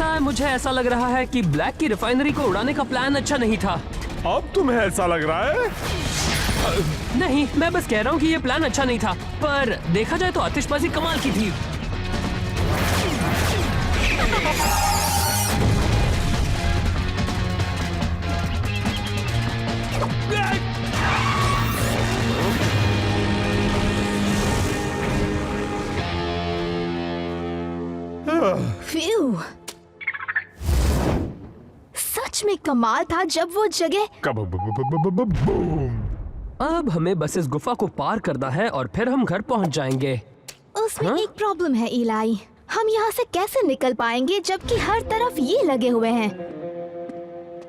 पता है, मुझे ऐसा लग रहा है कि ब्लैक की रिफाइनरी को उड़ाने का प्लान अच्छा नहीं था। अब तुम्हें ऐसा लग रहा है? नहीं, मैं बस कह रहा हूँ कि ये प्लान अच्छा नहीं था, पर देखा जाए तो आतिशबाजी कमाल की थी। फ्यू, सच में कमाल था जब वो जगह। बूम। अब हमें बस इस गुफा को पार करना है और फिर हम घर पहुंच जाएंगे। उसमें हाँ? एक प्रॉब्लम है इलाई, हम यहाँ से कैसे निकल पाएंगे जबकि हर तरफ ये लगे हुए हैं।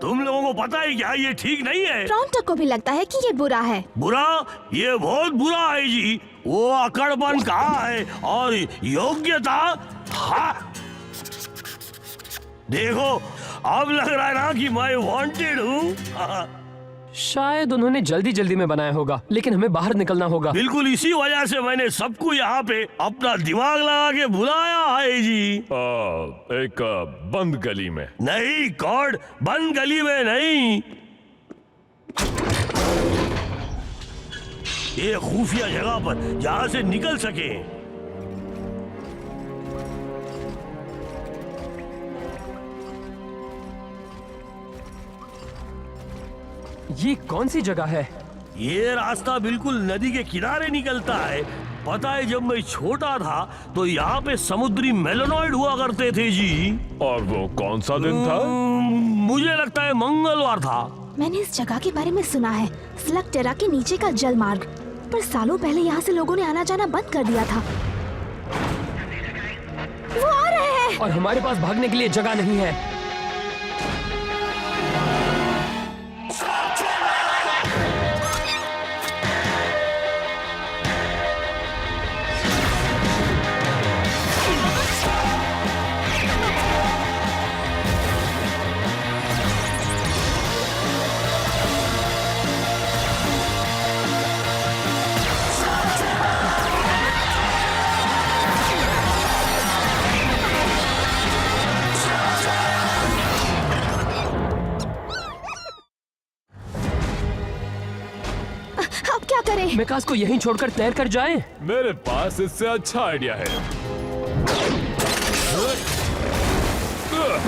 तुम लोगों को पता है क्या ये ठीक नहीं है? टोरंटो को भी लगता है कि ये बुरा है। बुरा? ये बहुत बुरा है जी। वो अकड़पन कहाँ है और योग्यता? हाँ, देखो अब लग रहा है ना कि मैं वांटेड हूँ। शायद उन्होंने जल्दी जल्दी में बनाया होगा, लेकिन हमें बाहर निकलना होगा। बिल्कुल इसी वजह से मैंने सबको यहाँ पे अपना दिमाग लगा के बुलाया है जी। एक बंद गली में। नहीं कॉड, बंद गली में नहीं, ये खुफिया जगह पर जहाँ से निकल सके। ये कौन सी जगह है? ये रास्ता बिल्कुल नदी के किनारे निकलता है। पता है, जब मैं छोटा था तो यहाँ पे समुद्री मेलोनॉइड हुआ करते थे जी। और वो कौन सा दिन था? मुझे लगता है मंगलवार था। मैंने इस जगह के बारे में सुना है, स्लग टेरा के नीचे का जल मार्ग, पर सालों पहले यहाँ से लोगों ने आना जाना बंद कर दिया था। वो आ रहे हैं। और हमारे पास भागने के लिए जगह नहीं है। अब क्या करें? मेकास को यहीं छोड़कर तैर कर जाएं? मेरे पास इससे अच्छा आइडिया है।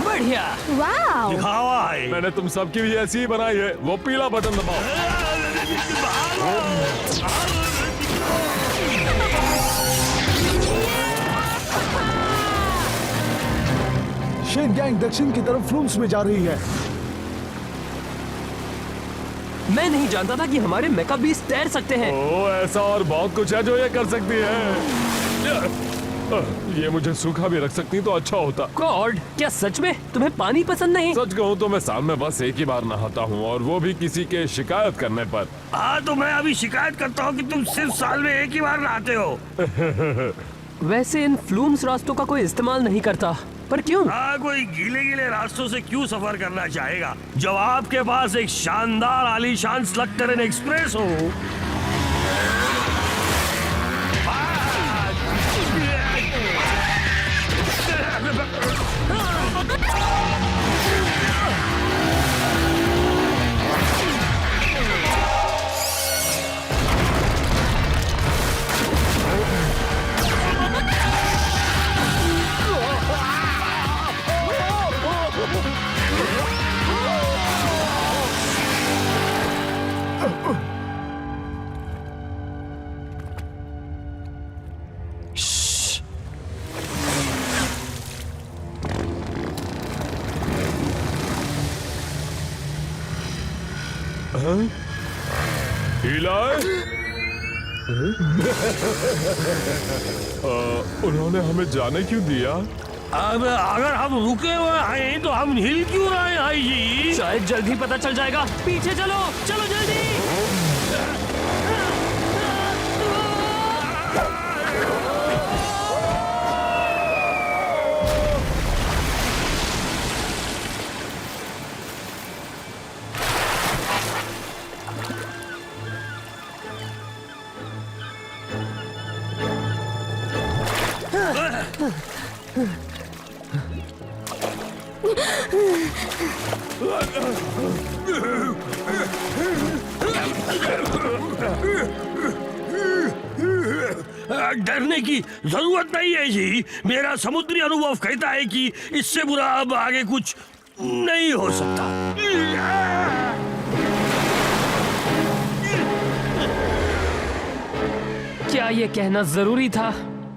बढ़िया। वाओ! दिखावा है। मैंने तुम सबकी भी ऐसी ही बनाई है। वो पीला बटन दबाओ। शेन गैंग दक्षिण की तरफ फ्लूम्स में जा रही है। मैं नहीं जानता था कि हमारे मेका बीस तैर सकते हैं। ओ, ऐसा और बहुत कुछ है जो ये कर सकती है। ये मुझे सूखा भी रख सकती तो अच्छा होता। गॉड, क्या सच में तुम्हें पानी पसंद नहीं? सच कहूँ तो मैं साल में बस एक ही बार नहाता हूँ, और वो भी किसी के शिकायत करने पर। हाँ, तो मैं अभी शिकायत करता हूँ कि तुम सिर्फ साल में एक ही बार नहाते हो। वैसे इन फ्लूम्स रास्तों का कोई इस्तेमाल नहीं करता, पर क्यों? हाँ, कोई गीले गीले रास्तों से क्यों सफर करना चाहेगा जब आपके पास एक शानदार आलीशान स्लग टेरेन एक्सप्रेस हो। इलाई? उन्होंने हमें जाने क्यों दिया? अब अगर हम रुके हुए हैं तो हम हिल क्यों रहे हैं जी? शायद जल्द ही पता चल जाएगा। पीछे चलो, चलो जल्दी। डरने की जरूरत नहीं है जी। मेरा समुद्री अनुभव कहता है कि इससे बुरा अब आगे कुछ नहीं हो सकता। क्या ये कहना जरूरी था?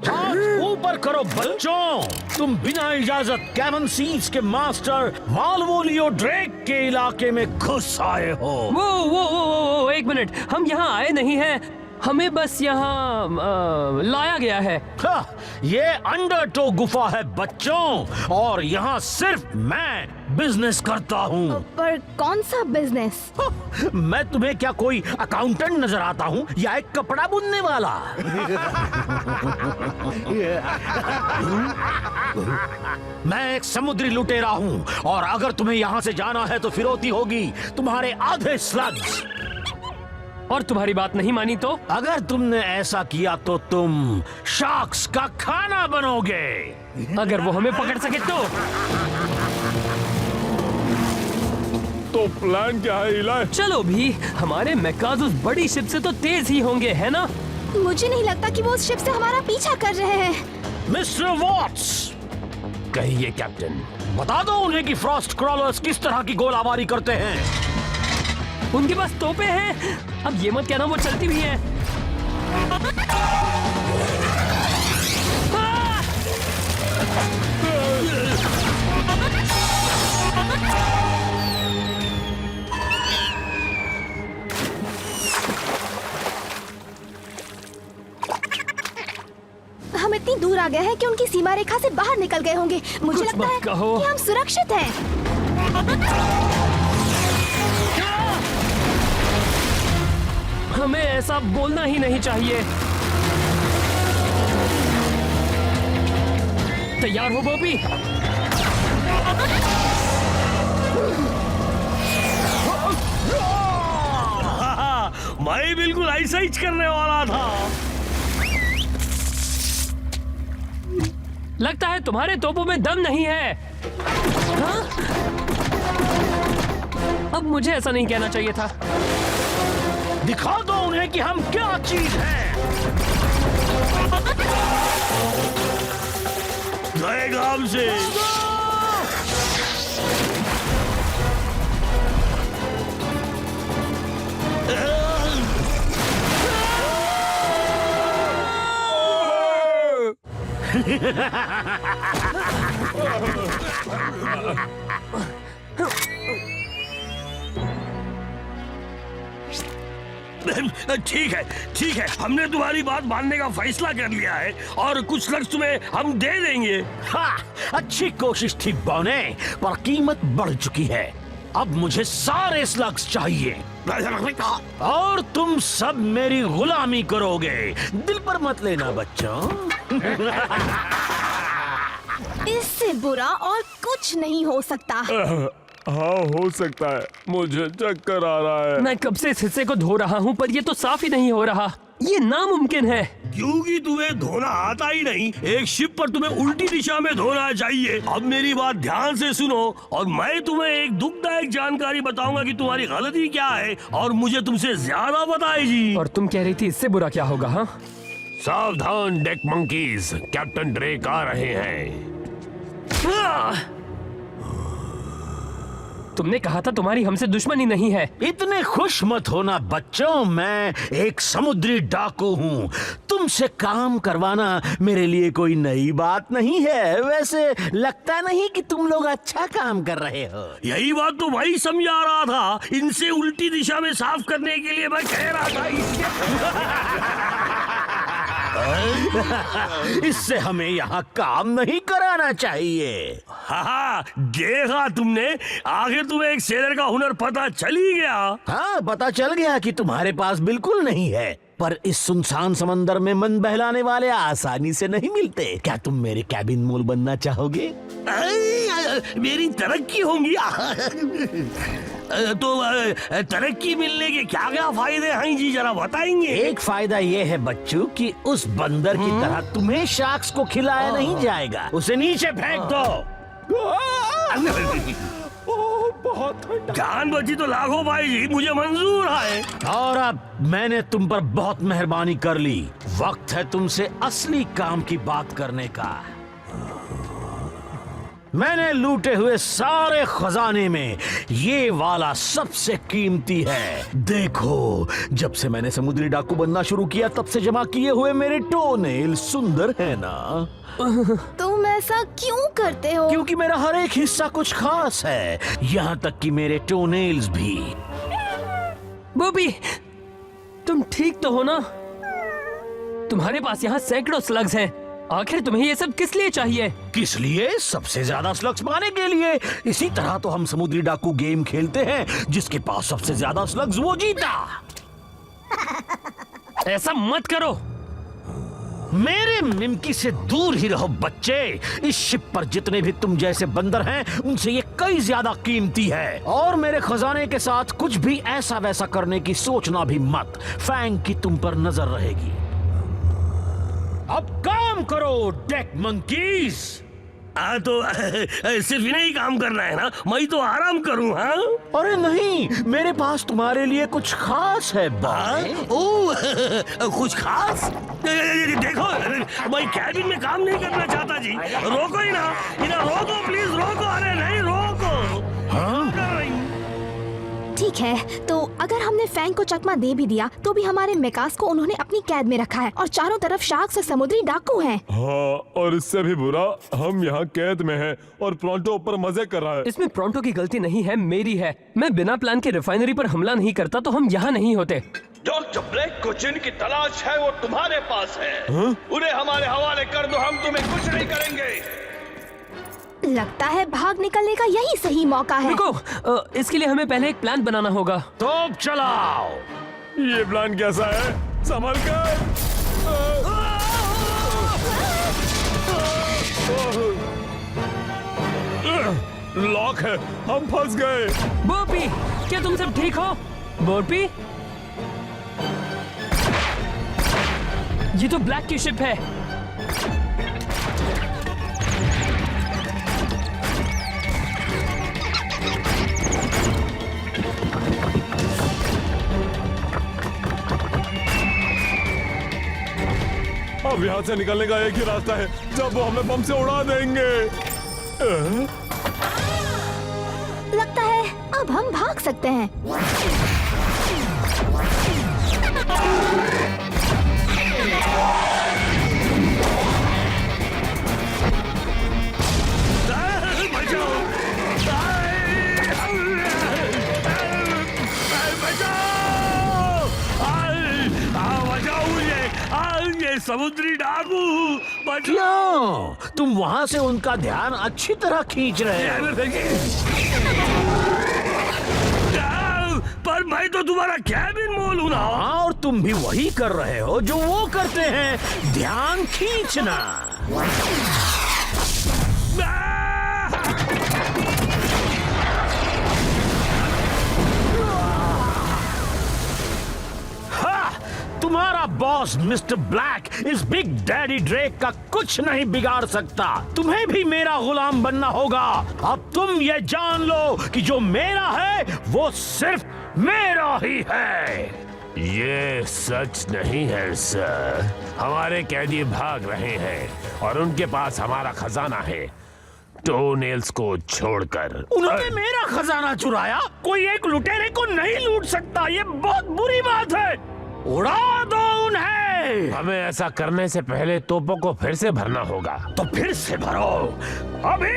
हाथ ऊपर करो बच्चों। तुम बिना इजाजत कैमन सीज के मास्टर मालवोलियो ड्रेक के इलाके में घुस आए हो। वो एक मिनट, हम यहाँ आए नहीं हैं, हमें बस यहाँ लाया गया है। हाँ, ये अंडरटो गुफा है बच्चों, और यहाँ सिर्फ मैं बिजनेस करता हूँ। पर कौन सा बिजनेस? मैं तुम्हें क्या कोई अकाउंटेंट नजर आता हूँ या एक कपड़ा बुनने वाला? मैं एक समुद्री लुटेरा हूँ, और अगर तुम्हें यहाँ से जाना है तो फिरौती होगी तुम्हारे आधे स्लग्स। और तुम्हारी बात नहीं मानी तो? अगर तुमने ऐसा किया तो तुम शार्क्स का खाना बनोगे। अगर वो हमें पकड़ सके तो प्लान क्या है इलाई? चलो भी, हमारे मैकाज उस बड़ी शिप से तो तेज ही होंगे, है ना? मुझे नहीं लगता कि वो उस शिप से हमारा पीछा कर रहे हैं। मिस्टर वॉट्स, कहिए कैप्टन। बता दो उन्हें कि फ्रॉस्ट क्रॉलर्स किस तरह की गोलाबारी करते हैं। उनके पास तोपे हैं। अब ये मत कहना वो चलती भी है। हम इतनी दूर आ गए हैं कि उनकी सीमा रेखा से बाहर निकल गए होंगे। मुझे कुछ लगता मत है कहो। कि हम सुरक्षित हैं। हमें ऐसा बोलना ही नहीं चाहिए। तैयार हो बॉबी? मैं बिल्कुल ऐसा ही करने वाला था। लगता है तुम्हारे तोपों में दम नहीं है। हाँ? अब मुझे ऐसा नहीं कहना चाहिए था। दिखा दो उन्हें कि हम क्या चीज हैं। गए गांव से। ठीक है, हमने तुम्हारी बात मानने का फैसला कर लिया है, और कुछ लक्ष्य तुम्हें हम दे देंगे। हाँ, अच्छी कोशिश थी बौने, पर कीमत बढ़ चुकी है। अब मुझे सारे स्लग्स चाहिए, और तुम सब मेरी गुलामी करोगे। दिल पर मत लेना बच्चों। इससे बुरा और कुछ नहीं हो सकता। हाँ, हो सकता है। मुझे चक्कर आ रहा है। मैं कब से इस हिस्से को धो रहा हूँ, पर ये तो साफ ही नहीं हो रहा। ये नामुमकिन है। क्योंकि तुम्हें धोना आता ही नहीं। एक शिप पर तुम्हें उल्टी दिशा में धोना चाहिए। अब मेरी बात ध्यान से सुनो, और मैं तुम्हें एक दुखदायक जानकारी बताऊंगा कि तुम्हारी गलती क्या है, और मुझे तुमसे ज्यादा बताएगी। और तुम कह रही थी इससे बुरा क्या होगा? हाँ, सावधान डेक मंकीज, कैप्टन ड्रेक आ रहे हैं। तुमने कहा था तुम्हारी हमसे दुश्मनी नहीं है। इतने खुश मत होना बच्चों, मैं एक समुद्री डाकू हूँ। तुमसे काम करवाना मेरे लिए कोई नई बात नहीं है। वैसे लगता नहीं कि तुम लोग अच्छा काम कर रहे हो। यही बात तो वही समझा रहा था। इनसे उल्टी दिशा में साफ करने के लिए मैं कह रहा था। इससे हमें यहाँ काम नहीं कराना चाहिए। हाँ, देखा तुमने, आगे तुम्हें एक सेलर का हुनर पता चल ही गया। हाँ, पता चल गया कि तुम्हारे पास बिल्कुल नहीं है, पर इस सुनसान समंदर में मन बहलाने वाले आसानी से नहीं मिलते। क्या तुम मेरे कैबिन मोल बनना चाहोगे? मेरी तरक्की होंगी। तो तरक्की मिलने के क्या क्या फायदे हैं जी, जरा बताएंगे? एक फायदा ये है बच्चों कि उस बंदर की तरह तुम्हें शार्क्स को खिलाया नहीं जाएगा। उसे नीचे फेंक दो। बहुत ठंडा। जान बची तो लाखों भाई जी, मुझे मंजूर है। और अब मैंने तुम पर बहुत मेहरबानी कर ली, वक्त है तुमसे असली काम की बात करने का। मैंने लूटे हुए सारे खजाने में ये वाला सबसे कीमती है। देखो, जब से मैंने समुद्री डाकू बनना शुरू किया तब से जमा किए हुए मेरे टोनेल सुंदर है ना? तुम ऐसा क्यों करते हो? क्योंकि मेरा हर एक हिस्सा कुछ खास है, यहाँ तक कि मेरे टोनेल्स भी। बॉबी, तुम ठीक तो हो ना? तुम्हारे पास यहाँ सैकड़ों स्लग्स हैं। आखिर तुम्हें ये सब किस लिए चाहिए? किस लिए? सबसे ज्यादा स्लग्स पाने के लिए। इसी तरह तो हम समुद्री डाकू गेम खेलते हैं, जिसके पास सबसे ज्यादा स्लग्स वो जीता। ऐसा मत करो। मेरे निमकी से दूर ही रहो बच्चे। इस शिप पर जितने भी तुम जैसे बंदर हैं, उनसे ये कई ज्यादा कीमती है। और मेरे खजाने के साथ कुछ भी ऐसा वैसा करने की सोचना भी मत। फैंग की तुम पर नजर रहेगी। अब काम करो डेक मंकीज। हाँ तो सिर्फ इन्हें ही काम करना है ना? मैं तो आराम करूँ। हाँ अरे नहीं, मेरे पास तुम्हारे लिए कुछ खास है बाय। ओ कुछ खास? देखो, मैं कैबिन में काम नहीं करना चाहता जी। रोको ही ना, इन्हें रोको प्लीज, रोको। अरे नहीं, रोको। हाँ? कर रही हूँ। ठीक है, तो अगर हमने फैंग को चकमा दे भी दिया तो भी हमारे मेकास को उन्होंने अपनी कैद में रखा है और चारों तरफ शार्क्स और समुद्री डाकू हैं। हाँ, और इससे भी बुरा हम यहाँ कैद में हैं और प्रोंटो ऊपर मजे कर रहा है। इसमें प्रोंटो की गलती नहीं है, मेरी है। मैं बिना प्लान के रिफाइनरी पर हमला नहीं करता तो हम यहाँ नहीं होते। डॉक्टर ब्लैक को जिनकी तलाश है वो तुम्हारे पास है। उन्हें हमारे हवाले कर दो, हम तुम्हें कुछ नहीं करेंगे। लगता है भाग निकलने का यही सही मौका है। रुको, इसके लिए हमें पहले एक प्लान बनाना होगा। तो चलाओ। ये प्लान कैसा है? संभल कर। लॉक है, हम फंस गए। बोपी, क्या तुम सब ठीक हो? बोपी, ये तो ब्लैक की शिप है। अब यहाँ से निकलने का एक ही रास्ता है, जब वो हमें बम से उड़ा देंगे। लगता है अब हम भाग सकते हैं। समुद्री डाकू बचाओ। क्यों? तुम वहाँ से उनका ध्यान अच्छी तरह खींच रहे हो। पर मैं तो तुम्हारा कैबिन मोल हूँ ना। हाँ, और तुम भी वही कर रहे हो जो वो करते हैं, ध्यान खींचना। तुम्हारा बॉस मिस्टर ब्लैक इस बिग डैडी ड्रेक का कुछ नहीं बिगाड़ सकता। तुम्हें भी मेरा गुलाम बनना होगा। अब तुम ये जान लो कि जो मेरा है वो सिर्फ मेरा ही है। ये सच नहीं है सर। हमारे कैदी भाग रहे हैं और उनके पास हमारा खजाना है, टोनेल्स को छोड़कर। उन्होंने मेरा खजाना चुराया? कोई एक लुटेरे को नहीं लूट सकता। ये बहुत बुरी बात है। उड़ा दो उन्हें। हमें ऐसा करने से पहले तोपों को फिर से भरना होगा। तो फिर से भरो अभी।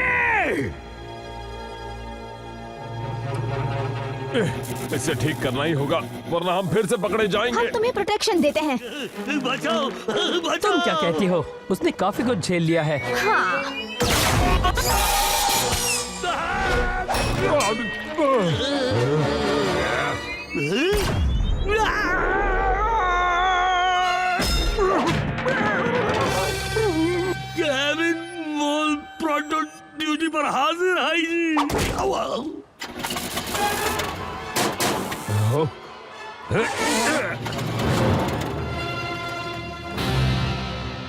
इसे ठीक करना ही होगा, वरना हम फिर से पकड़े जाएंगे। हम तुम्हें प्रोटेक्शन देते हैं। बचाओ, बचाओ। तुम क्या कहती हो? उसने काफी कुछ झेल लिया है। हाँ, कैबिन मोल प्रोंटो ड्यूटी पर हाजिर है जी।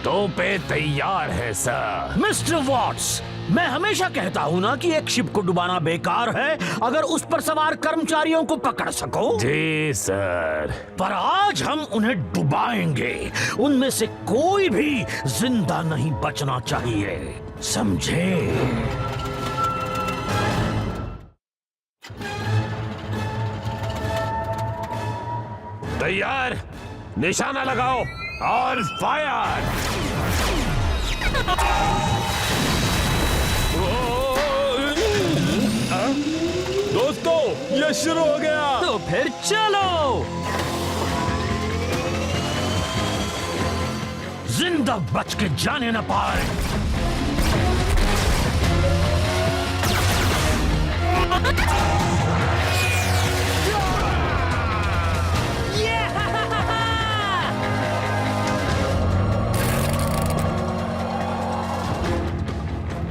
तोपें तैयार है सर। मिस्टर वॉट्स, मैं हमेशा कहता हूँ ना कि एक शिप को डुबाना बेकार है अगर उस पर सवार कर्मचारियों को पकड़ सको। जी सर। पर आज हम उन्हें डुबाएंगे। उनमें से कोई भी जिंदा नहीं बचना चाहिए, समझे? तैयार, निशाना लगाओ और फायर। दोस्तों ये शुरू हो गया। तो फिर चलो। जिंदा बच के जाने न पाए।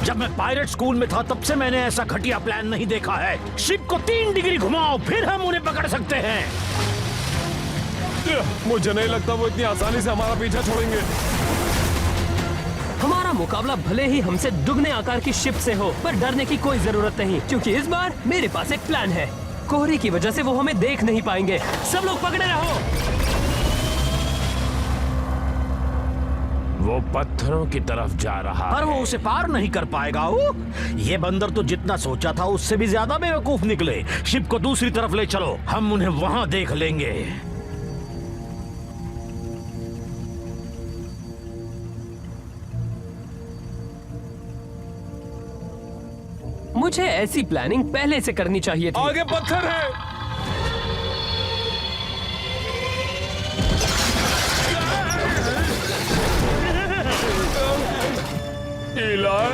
जब मैं पायलट स्कूल में था तब से मैंने ऐसा घटिया प्लान नहीं देखा है। शिप को 3 डिग्री घुमाओ, फिर हम उन्हें पकड़ सकते हैं। मुझे नहीं लगता वो इतनी आसानी से हमारा पीछा छोड़ेंगे। हमारा मुकाबला भले ही हमसे दुगने आकार की शिप से हो, पर डरने की कोई जरूरत नहीं, क्योंकि इस बार मेरे पास एक प्लान है। कोहरे की वजह से वो हमें देख नहीं पाएंगे। सब लोग पकड़े रहो। वो पत्थरों की तरफ जा रहा पर वो है। उसे पार नहीं कर पाएगा। ये बंदर तो जितना सोचा था उससे भी ज्यादा बेवकूफ निकले। शिप को दूसरी तरफ ले चलो, हम उन्हें वहां देख लेंगे। मुझे ऐसी प्लानिंग पहले से करनी चाहिए थी। आगे पत्थर है। इलाय,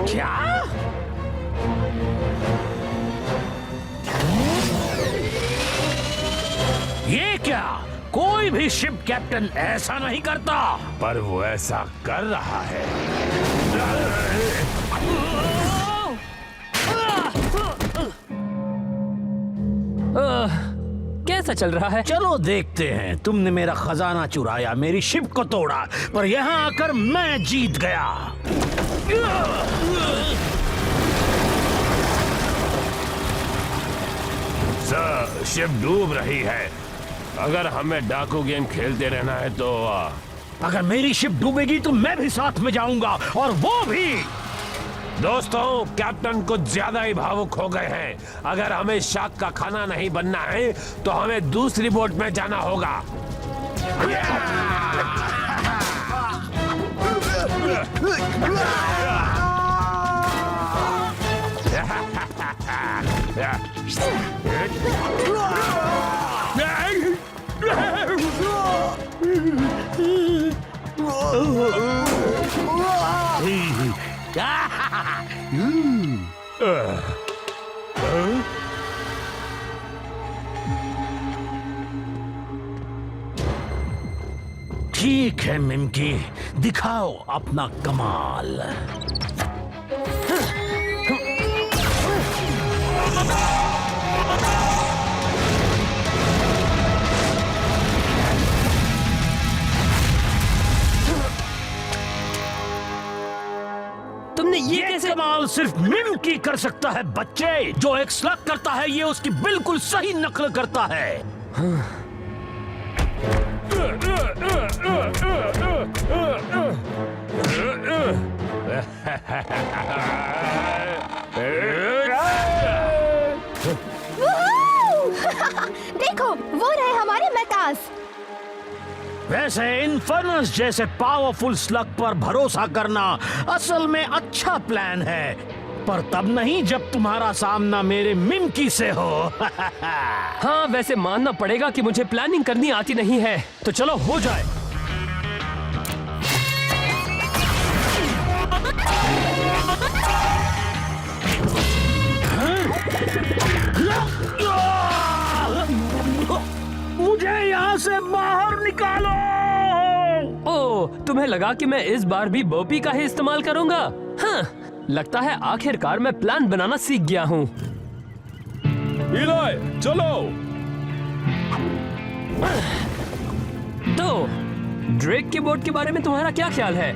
क्या? ये क्या? कोई भी शिप कैप्टन ऐसा नहीं करता। पर वो ऐसा कर रहा है। कैसा चल रहा है? चलो देखते हैं। तुमने मेरा खजाना चुराया, मेरी शिप को तोड़ा, पर यहाँ आकर मैं जीत गया। सर, शिप डूब रही है। अगर हमें डाकू गेम खेलते रहना है तो अगर मेरी शिप डूबेगी तो मैं भी साथ में जाऊंगा, और वो भी। दोस्तों, कैप्टन कुछ ज्यादा ही भावुक हो गए हैं। अगर हमें शार्क का खाना नहीं बनना है तो हमें दूसरी बोट में जाना होगा। ठीक है मिमकी, दिखाओ अपना कमाल। तुमने ये कैसे? कमाल सिर्फ मिमकी कर सकता है बच्चे। जो एक स्लग करता है ये उसकी बिल्कुल सही नकल करता है। देखो, वो रहे हमारे मेकास। वैसे इन्फर्नस जैसे पावरफुल स्लग पर भरोसा करना असल में अच्छा प्लान है, पर तब नहीं जब तुम्हारा सामना मेरे मिमकी से हो। हाँ, वैसे मानना पड़ेगा कि मुझे प्लानिंग करनी आती नहीं है, तो चलो हो जाए। मुझे यहाँ से बाहर निकालो। ओह, तुम्हें लगा कि मैं इस बार भी बोपी का ही इस्तेमाल करूंगा? हाँ, लगता है आखिरकार मैं प्लान बनाना सीख गया हूँ। इलाय, चलो। तो ड्रेक के बोट के बारे में तुम्हारा क्या ख्याल है?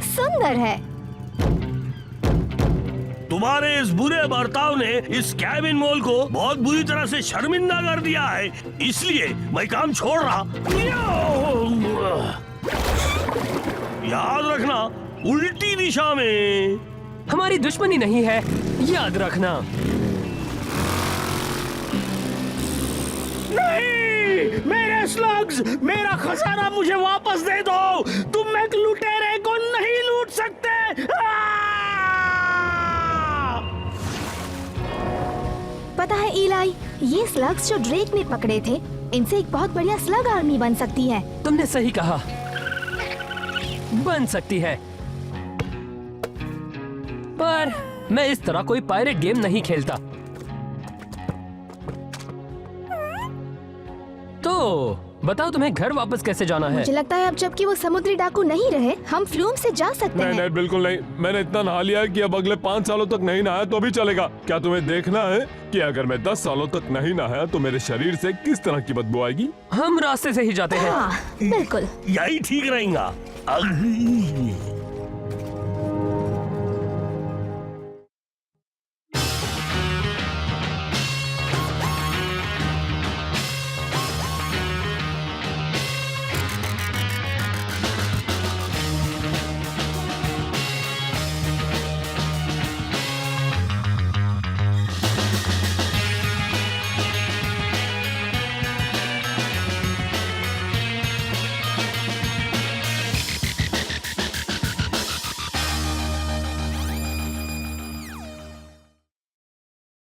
सुंदर है। तुम्हारे इस बुरे बर्ताव ने इस कैबिन मॉल को बहुत बुरी तरह से शर्मिंदा कर दिया है, इसलिए मैं काम छोड़ रहा। याद रखना, उल्टी दिशा में। हमारी दुश्मनी नहीं है, याद रखना। नहीं, मेरे स्लग्स, मेरा खजाना मुझे वापस दे दो। तुम एक लुटेरे को नहीं लूट सकते। पता है इलाई, ये स्लग्स जो ड्रेक ने पकड़े थे, इनसे एक बहुत बढ़िया स्लग आर्मी बन सकती है। तुमने सही कहा, बन सकती है। पर मैं इस तरह कोई पायरेट गेम नहीं खेलता। तो बताओ तुम्हें घर वापस कैसे जाना है? मुझे लगता है अब जबकि वो समुद्री डाकू नहीं रहे, हम फ्लूम से जा सकते नहीं हैं। नहीं, बिल्कुल नहीं। मैंने इतना नहा लिया है कि अब अगले 5 सालों तक नहीं नहाया तो भी चलेगा। क्या तुम्हें देखना है कि अगर मैं 10 सालों तक नहीं नहाया तो मेरे शरीर से किस तरह की बदबू आएगी? हम रास्ते से ही जाते हैं। हाँ, बिल्कुल। यही ठीक रहेगा।